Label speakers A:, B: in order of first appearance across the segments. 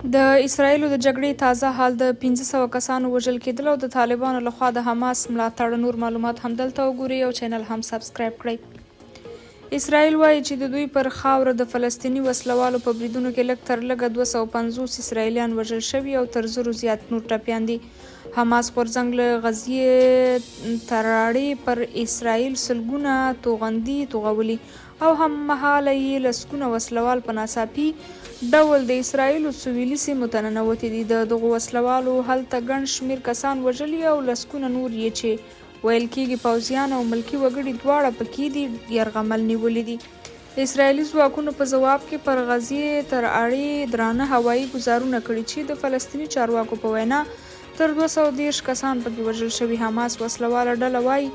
A: د اسرایلو د جګړې تازه حال د 1500 کسانو وژل کېدل او د طالبانو لخوا د حماس ملاتړ. نور معلومات هم دلته وګورئ او چینل هم سبسکرایب کړئ. اسرایل وایي چې د دوی پر خاوره د فلسطیني وسلوالو په بریدونو کې لږ تر لږه 250 اسرایلیان وژل شوي او تر 1000 زیات نور ټپیان دي. حماس غورځنګ له غزې تراړې پر اسرایل سلګونه توغندي توغولي او هم مهاله یې لسګونه وسلوال په ناڅاپي ډول د اسرایلو سویلي سیمو ته ننوتي دي. د دغو وسلوالو هلته ګڼ شمېر کسان وژلي او لسګونه نور یې چې ویل کېږي پوځیان او ملکي وګړي دواړه پکې دي یرغمل نیولي دي. د اسرایلي ځواکونو په ځواب کې پر غزې تراړې درانه هوایي ګزارونه کړي چې د فلسطیني چارواکو په وینا تر 230 کسان پکې وژل شوي. حماس وسلواله ډله وایي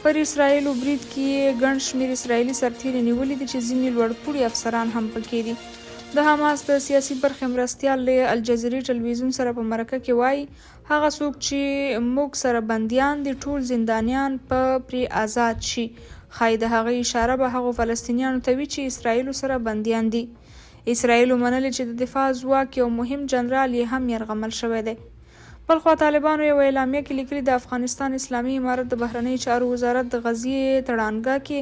A: پر اسرایلو برید کې ګڼ شمېر اسرایلي سرتیري نیولي دي چې ځینې لوړپوړي افسران هم پکې دي. د حماس د سیاسي برخې مرستیال له الجزیرې ټلویزیون سره په مرکه کې وایي هغه څوک چې موږ سره بندیان دي ټول زندانیان پرې آزاد شي. ښایي د هغې اشاره به هغو فلسطینیانو ته وي چې اسرایلو سره بندیان دي. اسرایلو منلي چې د دفاع ځواک یو مهم جنرال یې هم یرغمل شوی دی. بلخوا طالبانو یو اعلامیه کې لیکلي د افغانستان اسلامي امارت د بهرنیو چارو وزارت د غزې تړانګه کې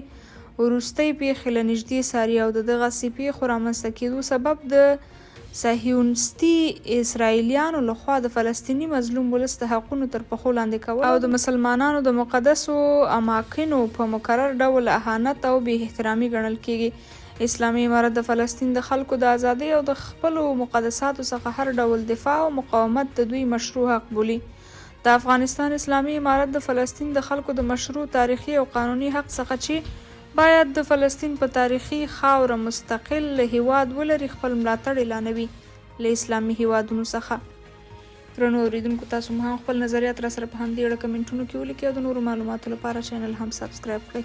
A: وروستۍ پیښې له نږدې څاري او د دغسې پیښو رامنځته کېدو سبب د صهیونیستي اسرایلیانو لخوا د فلسطیني مظلوم ولس د حقونو تر پښو لاندې کول او د مسلمانانو د مقدسو اماکنو په مکرر ډول اهانت او بې احترامي ګڼل کېږي. اسلامي امارت د فلسطین د خلکو د ازادۍ او د خپلو مقدساتو څخه هر ډول دفاع او مقاومت د دوی مشروع حق بولي. د افغانستان اسلامي امارت د فلسطین د خلکو د مشروع تاریخي او قانوني حق څخه چې باید د فلسطین په تاریخي خاوره مستقل هیواد ولري خپل ملاتړ اعلانوي له اسلامي هیوادونو څخه. درنو اوریدونکو تاسو هم خپل نظریات را سره په همدې اړه کمنټونو کې ولیکئ او د نورو معلوماتو لپاره چینل هم سبسکرایب کړئ.